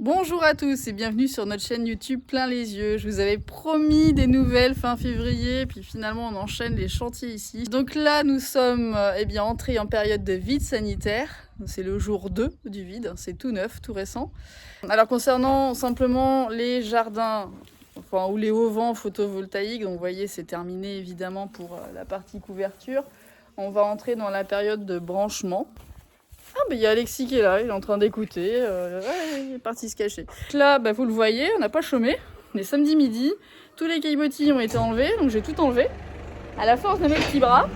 Bonjour à tous et bienvenue sur notre chaîne YouTube Plein les yeux. Je vous avais promis des nouvelles fin février, puis finalement on enchaîne les chantiers ici. Donc là nous sommes entrés en période de vide sanitaire. C'est le jour 2 du vide, c'est tout neuf, tout récent. Alors concernant simplement les jardins, ou les auvents photovoltaïques, donc vous voyez c'est terminé évidemment pour la partie couverture. On va entrer dans la période de branchement. Ah il y a Alexis qui est là, il est en train d'écouter, il est parti se cacher. Là vous le voyez, on n'a pas chômé, on est samedi midi, tous les caillebotis ont été enlevés, donc j'ai tout enlevé, à la force de mes petits bras.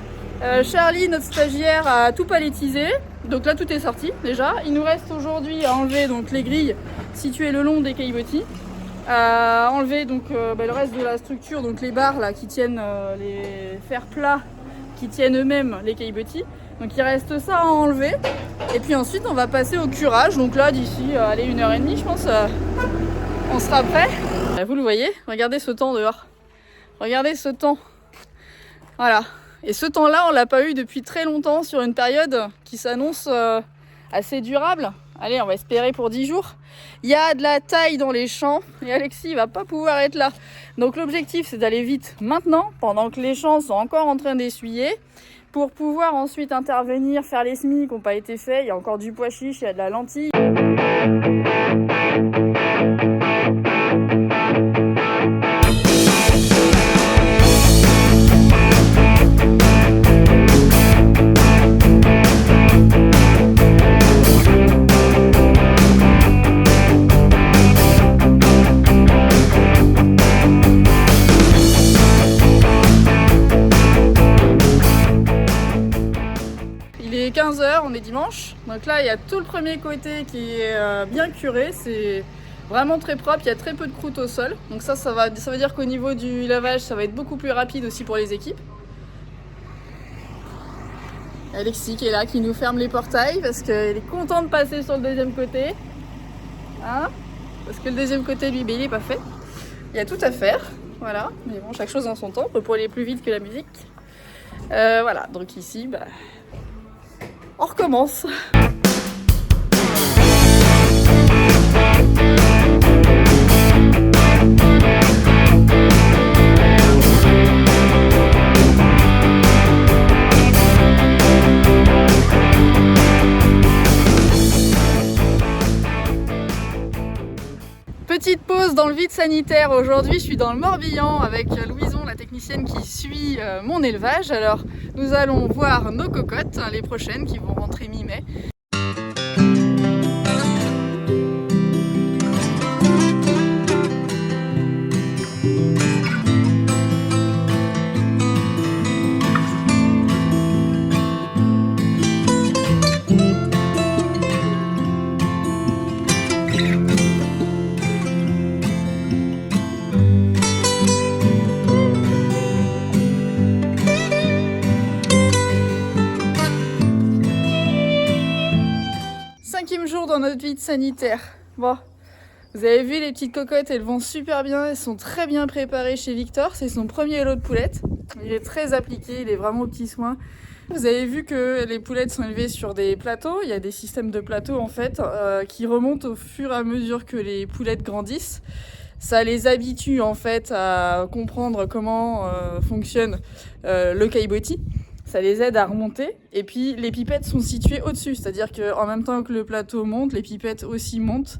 Charlie, notre stagiaire, a tout palettisé, donc là tout est sorti déjà. Il nous reste aujourd'hui à enlever donc, les grilles situées le long des caillebotis, à enlever donc, le reste de la structure, donc les barres là, qui tiennent les fers plats, qui tiennent eux-mêmes les caillebotis. Donc il reste ça à enlever. Et puis ensuite on va passer au curage. Donc là d'ici 1h30 je pense on sera prêt. Vous le voyez, regardez ce temps dehors. Regardez ce temps. Voilà. Et ce temps-là on l'a pas eu depuis très longtemps sur une période qui s'annonce assez durable. Allez, on va espérer pour 10 jours. Il y a de la taille dans les champs et Alexis va pas pouvoir être là. Donc l'objectif c'est d'aller vite maintenant pendant que les champs sont encore en train d'essuyer, pour pouvoir ensuite intervenir, faire les semis qui n'ont pas été faits. Il y a encore du pois chiche, il y a de la lentille. Il est 15h, on est dimanche, donc là il y a tout le premier côté qui est bien curé, c'est vraiment très propre, il y a très peu de croûte au sol, donc ça veut dire qu'au niveau du lavage ça va être beaucoup plus rapide aussi pour les équipes. Alexis qui est là, qui nous ferme les portails parce qu'il est content de passer sur le deuxième côté, hein, parce que le deuxième côté lui il n'est pas fait, il y a tout à faire, voilà, mais bon chaque chose en son temps, on peut aller plus vite que la musique. Voilà, donc ici on recommence. Petite pause dans le vide sanitaire. Aujourd'hui, je suis dans le Morbihan avec Louison, la technicienne qui suit mon élevage. Alors, nous allons voir nos cocottes, les prochaines qui vont rentrer mi-mai. Cinquième jour dans notre vide sanitaire. Bon, vous avez vu les petites cocottes, elles vont super bien, elles sont très bien préparées chez Victor. C'est son premier lot de poulettes. Il est très appliqué, il est vraiment aux petits soins. Vous avez vu que les poulettes sont élevées sur des plateaux. Il y a des systèmes de plateaux en fait qui remontent au fur et à mesure que les poulettes grandissent. Ça les habitue en fait à comprendre comment fonctionne le caillebotis. Ça les aide à remonter. Et puis les pipettes sont situées au-dessus, c'est-à-dire qu'en même temps que le plateau monte, les pipettes aussi montent.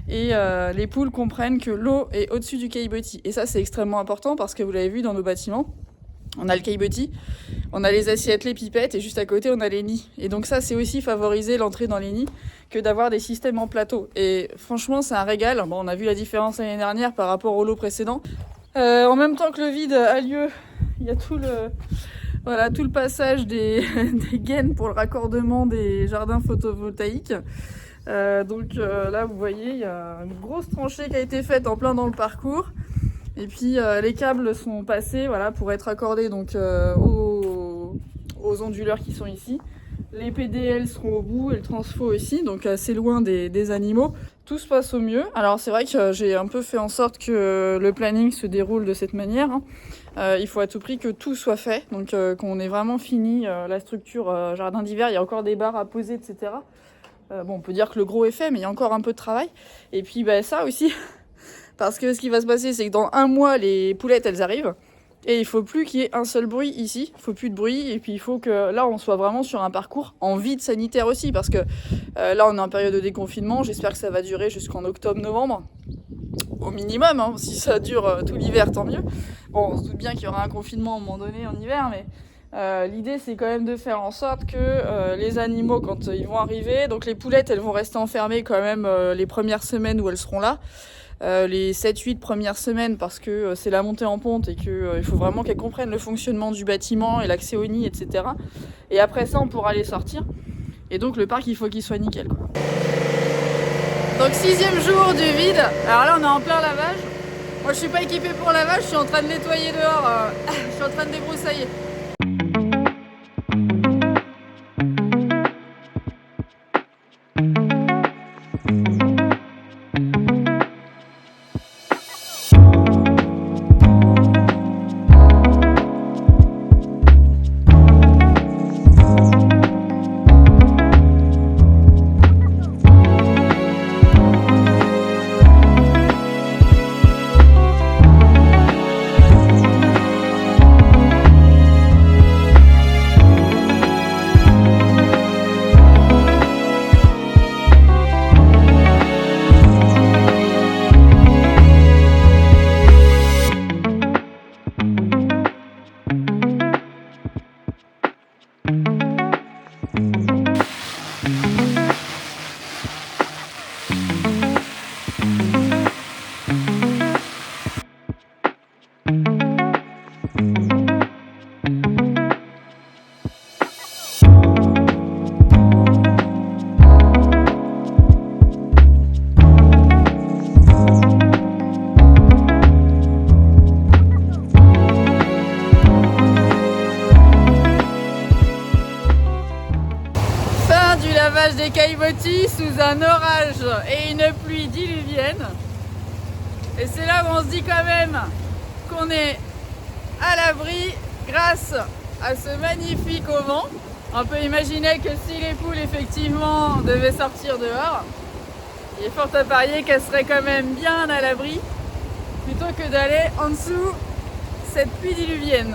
Et les poules comprennent que l'eau est au-dessus du caillebotis. Et ça c'est extrêmement important parce que vous l'avez vu dans nos bâtiments, on a le caillebotis, on a les assiettes, les pipettes et juste à côté on a les nids. Et donc ça c'est aussi favoriser l'entrée dans les nids que d'avoir des systèmes en plateau. Et franchement c'est un régal. Bon, on a vu la différence l'année dernière par rapport au lot précédent. En même temps que le vide a lieu, il y a tout le passage des gaines pour le raccordement des jardins photovoltaïques. Là vous voyez il y a une grosse tranchée qui a été faite en plein dans le parcours. Et puis les câbles sont passés pour être accordés donc, aux onduleurs qui sont ici. Les PDL seront au bout et le transfo aussi, donc assez loin des animaux. Tout se passe au mieux. Alors c'est vrai que j'ai un peu fait en sorte que le planning se déroule de cette manière. Il faut à tout prix que tout soit fait, donc qu'on ait vraiment fini la structure jardin d'hiver. Il y a encore des barres à poser, etc. Bon, on peut dire que le gros est fait, mais il y a encore un peu de travail. Et puis ça aussi, parce que ce qui va se passer, c'est que dans 1 mois, les poulettes, elles arrivent. Et il faut plus qu'il y ait un seul bruit ici, il faut plus de bruit, et puis il faut que là on soit vraiment sur un parcours en vide sanitaire aussi, parce que là on est en période de déconfinement, j'espère que ça va durer jusqu'en octobre-novembre, au minimum, hein. Si ça dure tout l'hiver tant mieux. Bon, on se doute bien qu'il y aura un confinement à un moment donné en hiver, mais l'idée c'est quand même de faire en sorte que les animaux, quand ils vont arriver, donc les poulettes elles vont rester enfermées quand même les premières semaines où elles seront là. Les 7-8 premières semaines parce que c'est la montée en pente et qu'il faut vraiment qu'elles comprennent le fonctionnement du bâtiment et l'accès aux nids, etc. Et après ça, on pourra les sortir. Et donc le parc, il faut qu'il soit nickel, quoi. Donc 6e jour du vide. Alors là, on est en plein lavage. Moi, je suis pas équipée pour lavage, je suis en train de nettoyer dehors. Je suis en train de débroussailler. Des caillebotis sous un orage et une pluie diluvienne, et c'est là où on se dit quand même qu'on est à l'abri grâce à ce magnifique auvent. On peut imaginer que si les poules effectivement devaient sortir dehors, il est fort à parier qu'elles seraient quand même bien à l'abri plutôt que d'aller en dessous cette pluie diluvienne.